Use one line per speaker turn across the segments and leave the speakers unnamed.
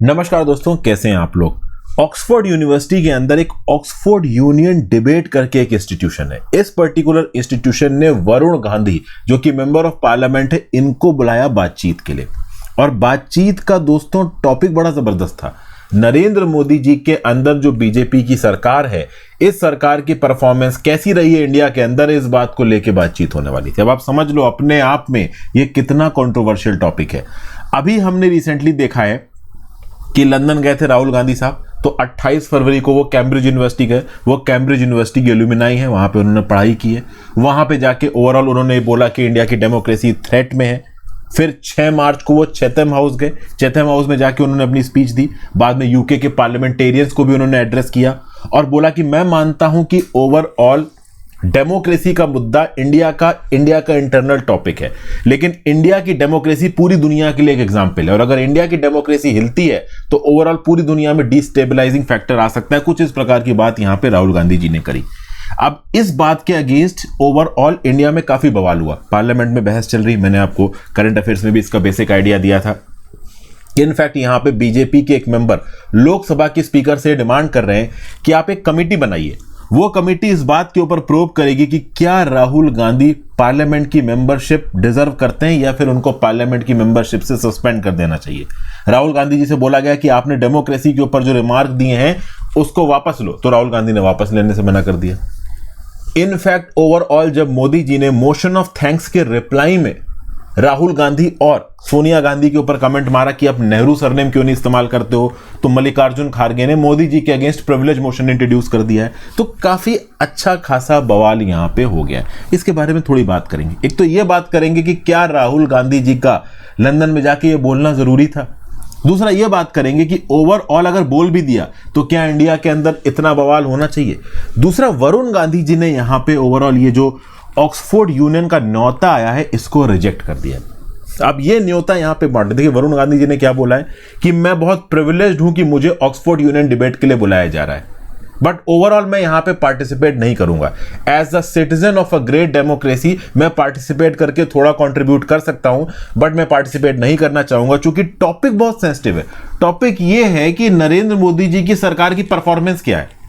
नमस्कार दोस्तों, कैसे हैं आप लोग। ऑक्सफोर्ड यूनिवर्सिटी के अंदर एक ऑक्सफोर्ड यूनियन डिबेट करके एक इंस्टीट्यूशन है। इस पर्टिकुलर इंस्टीट्यूशन ने वरुण गांधी, जो कि मेंबर ऑफ पार्लियामेंट है, इनको बुलाया बातचीत के लिए। और बातचीत का दोस्तों टॉपिक बड़ा जबरदस्त था। नरेंद्र मोदी जी के अंदर जो बीजेपी की सरकार है, इस सरकार की परफॉर्मेंस कैसी रही है इंडिया के अंदर, इस बात को लेकर बातचीत होने वाली थी। अब आप समझ लो अपने आप में ये कितना कंट्रोवर्शियल टॉपिक है। अभी हमने रिसेंटली देखा है कि लंदन गए थे राहुल गांधी साहब, तो 28 फरवरी को वो कैम्ब्रिज यूनिवर्सिटी गए। वो कैम्ब्रिज यूनिवर्सिटी की एल्यूमिनाई है, वहां पे उन्होंने पढ़ाई की है। वहां पे जाके ओवरऑल उन्होंने बोला कि इंडिया की डेमोक्रेसी थ्रेट में है। फिर 6 मार्च को वो चैथम हाउस गए। चैथम हाउस में जाके उन्होंने अपनी स्पीच दी। बाद में यूके के पार्लियामेंटेरियंस को भी उन्होंने एड्रेस किया और बोला कि मैं मानता हूं कि ओवरऑल डेमोक्रेसी का मुद्दा इंडिया का इंटरनल टॉपिक है, लेकिन इंडिया की डेमोक्रेसी पूरी दुनिया के लिए एक एग्जाम्पल है। और अगर इंडिया की डेमोक्रेसी हिलती है तो ओवरऑल पूरी दुनिया में डिस्टेबलाइजिंग फैक्टर आ सकता है। कुछ इस प्रकार की बात यहां पे राहुल गांधी जी ने करी। अब इस बात के अगेंस्ट ओवरऑल इंडिया में काफी बवाल हुआ, पार्लियामेंट में बहस चल रही। मैंने आपको करंट अफेयर्स में भी इसका बेसिक आइडिया दिया था। इनफैक्ट यहां पे बीजेपी के एक मेंबर लोकसभा के स्पीकर से डिमांड कर रहे हैं कि आप एक कमेटी बनाइए। वो कमेटी इस बात के ऊपर प्रोब करेगी कि क्या राहुल गांधी पार्लियामेंट की मेंबरशिप डिजर्व करते हैं या फिर उनको पार्लियामेंट की मेंबरशिप से सस्पेंड कर देना चाहिए। राहुल गांधी जी से बोला गया कि आपने डेमोक्रेसी के ऊपर जो रिमार्क दिए हैं उसको वापस लो, तो राहुल गांधी ने वापस लेने से मना कर दिया। इनफैक्ट ओवरऑल जब मोदी जी ने मोशन ऑफ थैंक्स के रिप्लाई में राहुल गांधी और सोनिया गांधी के ऊपर कमेंट मारा कि आप नेहरू सरनेम क्यों नहीं इस्तेमाल करते हो, तो मल्लिकार्जुन खड़गे ने मोदी जी के अगेंस्ट प्रिविलेज मोशन इंट्रोड्यूस कर दिया है। तो काफी अच्छा खासा बवाल यहां पे हो गया। इसके बारे में थोड़ी बात करेंगे। एक तो ये बात करेंगे कि क्या राहुल गांधी जी का लंदन में जाके ये बोलना जरूरी था। दूसरा ये बात करेंगे कि ओवरऑल अगर बोल भी दिया तो क्या इंडिया के अंदर इतना बवाल होना चाहिए। दूसरा, वरुण गांधी जी ने यहां पे ओवरऑल ये जो ऑक्सफोर्ड यूनियन का न्योता आया है इसको रिजेक्ट कर दिया। अब ये न्योता यहां पे बांट, देखिए वरुण गांधी जी ने क्या बोला है कि मैं बहुत प्रिविलेज्ड हूं कि मुझे ऑक्सफोर्ड यूनियन डिबेट के लिए बुलाया जा रहा है, बट ओवरऑल मैं यहां पे पार्टिसिपेट नहीं करूंगा। As a citizen of a great democracy मैं पार्टिसिपेट करके थोड़ा कंट्रीब्यूट कर सकता हूं, बट मैं पार्टिसिपेट नहीं करना चाहूंगा क्योंकि टॉपिक बहुत सेंसिटिव है। टॉपिक ये है कि नरेंद्र मोदी जी की सरकार की परफॉर्मेंस क्या है।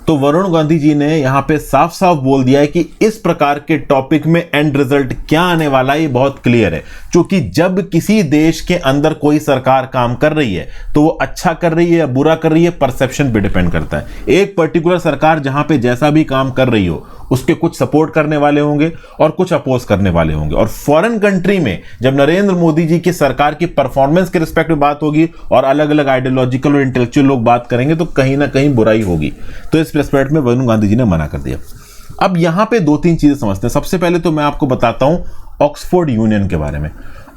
तो वरुण गांधी जी ने यहां पे साफ साफ बोल दिया है कि इस प्रकार के टॉपिक में एंड रिजल्ट क्या आने वाला है ये बहुत क्लियर है। क्योंकि जब किसी देश के अंदर कोई सरकार काम कर रही है तो वो अच्छा कर रही है या बुरा कर रही है, परसेप्शन पे डिपेंड करता है। एक पर्टिकुलर सरकार जहां पे जैसा भी काम कर रही हो उसके कुछ सपोर्ट करने वाले होंगे और कुछ अपोज करने वाले होंगे। और फॉरेन कंट्री में जब नरेंद्र मोदी जी की सरकार की परफॉर्मेंस के रिस्पेक्ट में बात होगी और अलग अलग आइडियोलॉजिकल और इंटेलेक्चुअल लोग बात करेंगे तो कहीं ना कहीं बुराई होगी। तो इस रिस्पेक्ट में वरुण गांधी जी ने मना कर दिया। अब यहां पे 2-3 चीजें समझते हैं। सबसे पहले तो मैं आपको बताता हूं ऑक्सफोर्ड यूनियन के बारे में।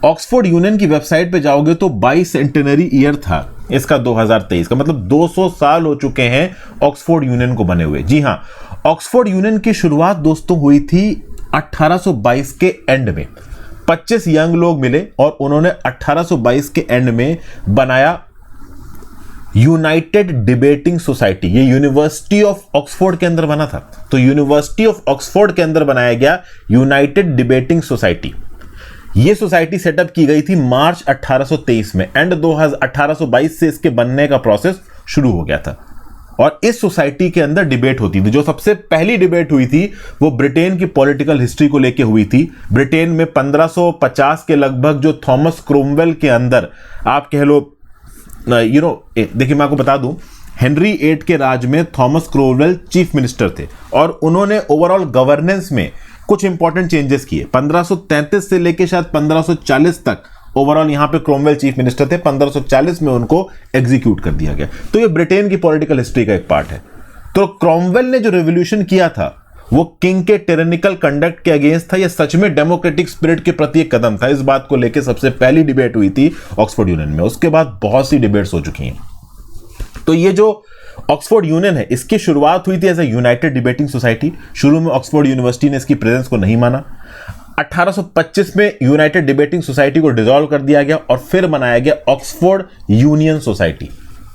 ऑक्सफोर्ड यूनियन की वेबसाइट पे जाओगे तो 22 सेंटेनरी ईयर था इसका 2023 का, मतलब 200 साल हो चुके हैं ऑक्सफोर्ड यूनियन को बने हुए। जी हां, ऑक्सफोर्ड यूनियन की शुरुआत दोस्तों हुई थी 1822 के एंड में। 25 यंग लोग मिले और उन्होंने 1822 के एंड में बनाया यूनाइटेड डिबेटिंग सोसाइटी। ये यूनिवर्सिटी ऑफ ऑक्सफोर्ड के अंदर बना था, तो यूनिवर्सिटी ऑफ ऑक्सफोर्ड के अंदर बनाया गया यूनाइटेड डिबेटिंग सोसाइटी। ये सोसाइटी सेटअप की गई थी मार्च 1823 में। एंड 1822 से इसके बनने का प्रोसेस शुरू हो गया था और इस सोसाइटी के अंदर डिबेट होती थी। जो सबसे पहली डिबेट हुई थी वो ब्रिटेन की पॉलिटिकल हिस्ट्री को लेकर हुई थी। ब्रिटेन में 1550 के लगभग जो थॉमस क्रोमवेल के अंदर आप कह लो देखिए मैं आपको बता दूं, हेनरी 8 के राज में थॉमस क्रोमवेल चीफ मिनिस्टर थे और उन्होंने ओवरऑल गवर्नेंस में कुछ इंपॉर्टेंट चेंजेस किए। 1533 से लेकर शायद 1540 तक ओवरऑल यहां पे क्रोमवेल चीफ मिनिस्टर थे। 1540 में उनको एग्जीक्यूट कर दिया गया। तो ये ब्रिटेन की पॉलिटिकल हिस्ट्री का एक पार्ट है। तो क्रोमवेल ने जो रेवोल्यूशन किया था वो किंग के टिरेनिकल कंडक्ट के अगेंस्ट था या सच में डेमोक्रेटिक स्पिरिट के प्रति एक कदम था। इस बात को लेकर सबसे पहली डिबेट हुई थी ऑक्सफोर्ड यूनियन में। उसके बाद बहुत सी डिबेट्स हो चुकी हैं। तो ये जो ऑक्सफोर्ड यूनियन है इसकी शुरुआत हुई थी as a united debating society. शुरू में ऑक्सफोर्ड यूनिवर्सिटी ने इसकी प्रेजेंस को नहीं माना। 1825 में यूनाइटेड डिबेटिंग सोसाइटी को डिसॉल्व कर दिया गया और फिर बनाया गया ऑक्सफोर्ड यूनियन सोसाइटी।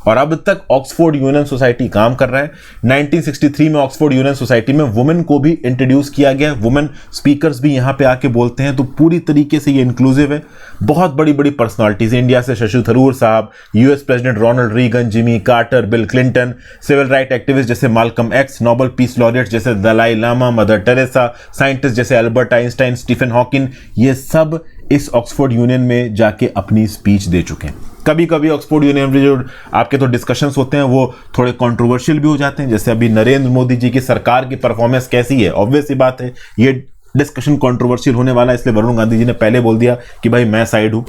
और अब तक ऑक्सफोर्ड यूनियन सोसाइटी काम कर रहा है। 1963 में ऑक्सफोर्ड यूनियन सोसाइटी में वुमेन को भी इंट्रोड्यूस किया गया, वुमेन स्पीकर्स भी यहाँ पे आके बोलते हैं, तो पूरी तरीके से ये इंक्लूसिव है। बहुत बड़ी बड़ी पर्सनालिटीज इंडिया से, शशि थरूर साहब, US president Ronald Reagan, Jimmy Carter, Bill Clinton, civil right activist जैसे Malcolm X, Nobel peace laureate जैसे Dalai Lama, Mother Teresa, scientist जैसे अल्बर्ट आइंस्टाइन, स्टीफन हॉकिंग, ये सब इस ऑक्सफोर्ड यूनियन में जाके अपनी स्पीच दे चुके हैं। कभी कभी ऑक्सफोर्ड यूनियन में जो आपके तो डिस्कशंस होते हैं वो थोड़े कंट्रोवर्शियल भी हो जाते हैं, जैसे अभी नरेंद्र मोदी जी की सरकार की परफॉर्मेंस कैसी है, ऑब्वियस सी बात है ये डिस्कशन कंट्रोवर्शियल होने वाला है, इसलिए वरुण गांधी जी ने पहले बोल दिया कि भाई मैं साइड हूं।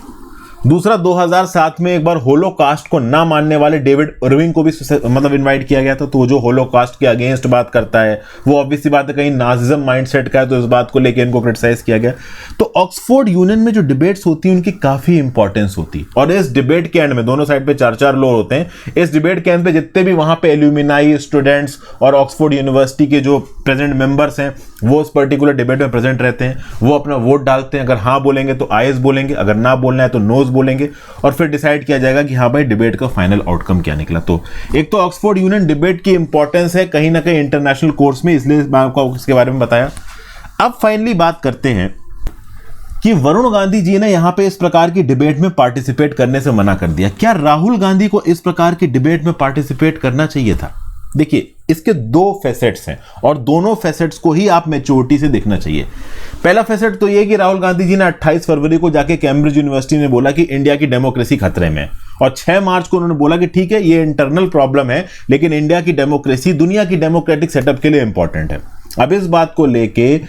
दूसरा, 2007 में एक बार होलोकास्ट को ना मानने वाले डेविड इरविंग को भी मतलब इनवाइट किया गया था, तो वो जो होलोकास्ट के अगेंस्ट बात करता है वो ऑब्वियस सी बात है कहीं नाजिज्म माइंडसेट का है, तो इस बात को लेकर इनको क्रिटिसाइज किया गया। तो ऑक्सफोर्ड यूनियन में जो डिबेट्स होती है उनकी काफी इंपॉर्टेंस होती है, और इस डिबेट के एंड में दोनों साइड पे 4-4 लोग होते हैं। इस डिबेट के एंड पे जितने भी वहां पे एल्यूमिनाई, स्टूडेंट्स और ऑक्सफोर्ड यूनिवर्सिटी के जो प्रेजेंट मेंबर्स हैं वो उस पर्टिकुलर डिबेट में प्रेजेंट रहते हैं, वो अपना वोट डालते हैं। अगर हाँ बोलेंगे तो आयस बोलेंगे, अगर ना बोलना है तो नोज बोलेंगे, और फिर डिसाइड किया जाएगा कि हाँ भाई डिबेट का फाइनल आउटकम क्या निकला। तो एक तो ऑक्सफोर्ड यूनियन डिबेट की इंपॉर्टेंस है कहीं ना कहीं इंटरनेशनल कोर्स में, इसलिए मैं आपको इसके बारे में बताया। अब फाइनली बात करते हैं कि वरुण गांधी जी ने यहां पे इस प्रकार की डिबेट में पार्टिसिपेट करने से मना कर दिया। क्या राहुल गांधी को इस प्रकार की डिबेट में पार्टिसिपेट करना चाहिए था? देखिए, इसके दो फैसेट्स हैं और दोनों फैसेट्स को ही आप मैच्योरिटी से देखना चाहिए। पहला फैसेट तो ये कि राहुल गांधी जी ने 28 फरवरी को जाके कैम्ब्रिज यूनिवर्सिटी में बोला कि इंडिया की डेमोक्रेसी खतरे में है, और 6 मार्च को उन्होंने बोला कि ठीक है ये इंटरनल प्रॉब्लम है लेकिन इंडिया की डेमोक्रेसी दुनिया की डेमोक्रेटिक सेटअप के लिए इंपॉर्टेंट है। अब इस बात को लेके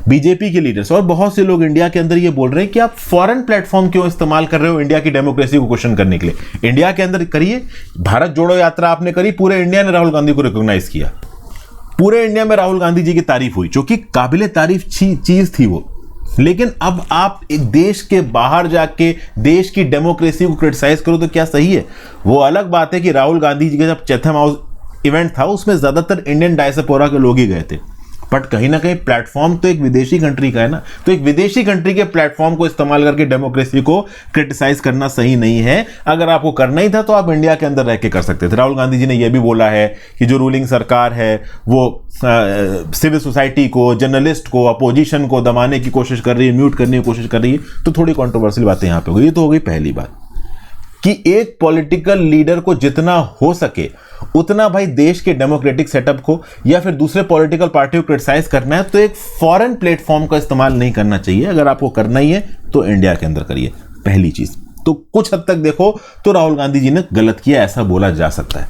बीजेपी के लीडर्स और बहुत से लोग इंडिया के अंदर ये बोल रहे हैं कि आप फॉरेन प्लेटफॉर्म क्यों इस्तेमाल कर रहे हो इंडिया की डेमोक्रेसी को क्वेश्चन करने के लिए। इंडिया के अंदर करिए, भारत जोड़ो यात्रा आपने करी, पूरे इंडिया ने राहुल गांधी को रिकॉग्नाइज किया, पूरे इंडिया में राहुल गांधी जी की तारीफ हुई, जो कि काबिले तारीफ चीज थी वो। लेकिन अब आप एक देश के बाहर जाके देश की डेमोक्रेसी को क्रिटिसाइज करो तो क्या सही है? वो अलग बात है कि राहुल गांधी जी का जब चैथम हाउस इवेंट था उसमें ज्यादातर इंडियन डायस्पोरा के लोग ही गए थे, बट कहीं ना कहीं प्लेटफॉर्म तो एक विदेशी कंट्री का है ना, तो एक विदेशी कंट्री के प्लेटफॉर्म को इस्तेमाल करके डेमोक्रेसी को क्रिटिसाइज करना सही नहीं है। अगर आपको करना ही था तो आप इंडिया के अंदर रह के कर सकते थे। राहुल गांधी जी ने यह भी बोला है कि जो रूलिंग सरकार है वो सिविल सोसाइटी को, जर्नलिस्ट को, अपोजिशन को दबाने की कोशिश कर रही है, म्यूट करने की कोशिश कर रही है, तो थोड़ी कॉन्ट्रोवर्शियल बातें यहाँ पे हो गई। ये तो हो गई पहली बात कि एक पॉलिटिकल लीडर को जितना हो सके उतना भाई देश के डेमोक्रेटिक सेटअप को या फिर दूसरे पॉलिटिकल पार्टी को क्रिटिसाइज करना है तो एक फॉरेन प्लेटफॉर्म का इस्तेमाल नहीं करना चाहिए। अगर आपको करना ही है तो इंडिया के अंदर करिए, पहली चीज। तो कुछ हद तक देखो तो राहुल गांधी जी ने गलत किया, ऐसा बोला जा सकता है,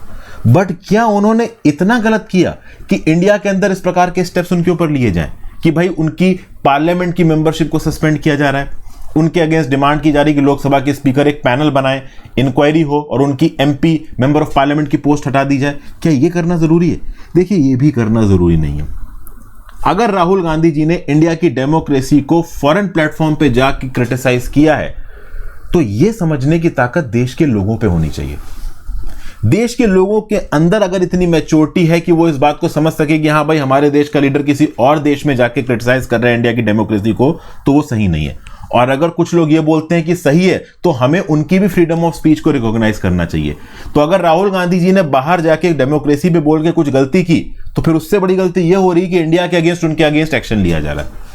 बट क्या उन्होंने इतना गलत किया कि इंडिया के अंदर इस प्रकार के स्टेप्स उनके ऊपर लिए जाएं कि भाई उनकी पार्लियामेंट की मेंबरशिप को सस्पेंड किया जा रहा है, उनके अगेंस्ट डिमांड की जा रही कि लोकसभा के स्पीकर एक पैनल बनाए, इंक्वायरी हो और उनकी एमपी मेंबर ऑफ पार्लियामेंट की पोस्ट हटा दी जाए? क्या ये करना जरूरी है? देखिए, ये भी करना जरूरी नहीं है। अगर राहुल गांधी जी ने इंडिया की डेमोक्रेसी को फॉरेन प्लेटफॉर्म पे जाके क्रिटिसाइज किया है तो ये समझने की ताकत देश के लोगों पे होनी चाहिए। देश के लोगों के अंदर अगर इतनी मैच्योरिटी है कि वो इस बात को समझ सके कि हाँ भाई हमारे देश का लीडर किसी और देश में जाके क्रिटिसाइज कर रहे हैं इंडिया की डेमोक्रेसी को, तो वो सही नहीं है। और अगर कुछ लोग ये बोलते हैं कि सही है तो हमें उनकी भी फ्रीडम ऑफ स्पीच को रिकॉग्नाइज करना चाहिए। तो अगर राहुल गांधी जी ने बाहर जाके डेमोक्रेसी पे बोल के कुछ गलती की तो फिर उससे बड़ी गलती ये हो रही कि इंडिया के अगेंस्ट उनके अगेंस्ट एक्शन लिया जा रहा है।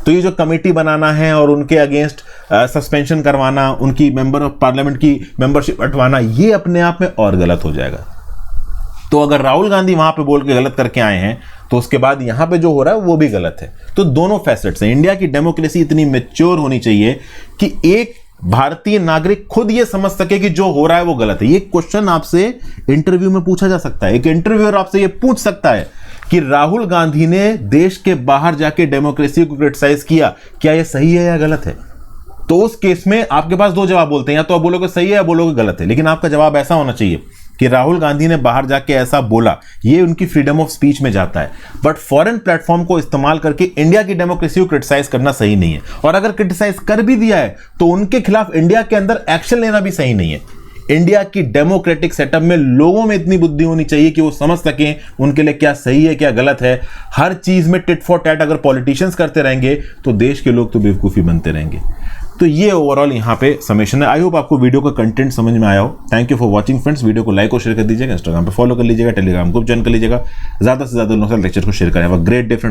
तो ये जो कमेटी बनाना है और उनके अगेंस्ट सस्पेंशन करवाना, उनकी मेंबर ऑफ पार्लियामेंट की मेंबरशिप हटवाना, ये अपने आप में और गलत हो जाएगा। तो अगर राहुल गांधी वहां पे बोल के गलत करके आए हैं तो उसके बाद यहां पे जो हो रहा है वो भी गलत है। तो दोनों फैसेट्स हैं। इंडिया की डेमोक्रेसी इतनी मैच्योर होनी चाहिए कि एक भारतीय नागरिक खुद ये समझ सके कि जो हो रहा है वो गलत है। ये क्वेश्चन आपसे इंटरव्यू में पूछा जा सकता है। एक इंटरव्यूअर आपसे ये पूछ सकता है कि राहुल गांधी ने देश के बाहर जाके डेमोक्रेसी को क्रिटिसाइज किया, क्या ये सही है या गलत है? तो उस केस में आपके पास दो जवाब बोलते हैं, या तो आप बोलोगे सही है या बोलोगे गलत है। लेकिन आपका जवाब ऐसा होना चाहिए कि राहुल गांधी ने बाहर जाके ऐसा बोला, ये उनकी फ्रीडम ऑफ स्पीच में जाता है, बट फॉरेन प्लेटफॉर्म को इस्तेमाल करके इंडिया की डेमोक्रेसी को क्रिटिसाइज करना सही नहीं है। और अगर क्रिटिसाइज कर भी दिया है तो उनके खिलाफ इंडिया के अंदर एक्शन लेना भी सही नहीं है। इंडिया की डेमोक्रेटिक सेटअप में लोगों में इतनी बुद्धि होनी चाहिए कि वो समझ सकें उनके लिए क्या सही है क्या गलत है। हर चीज में टिट फॉर टैट अगर पॉलिटिशियंस करते रहेंगे तो देश के लोग तो बेवकूफी बनते रहेंगे। तो ये ओवरऑल यहाँ पे समेशन है। आई होप आपको वीडियो का कंटेंट समझ में आया हो। Thank you for watching friends. Video को लाइक और शेयर कर दीजिएगा, इंस्टाग्राम पे फॉलो कर लीजिएगा, टेलीग्राम ग्रुप ज्वाइन कर लीजिएगा, ज्यादा से ज्यादा लोगों के साथ लेक्चर को शेयर करें। Have a great day friends.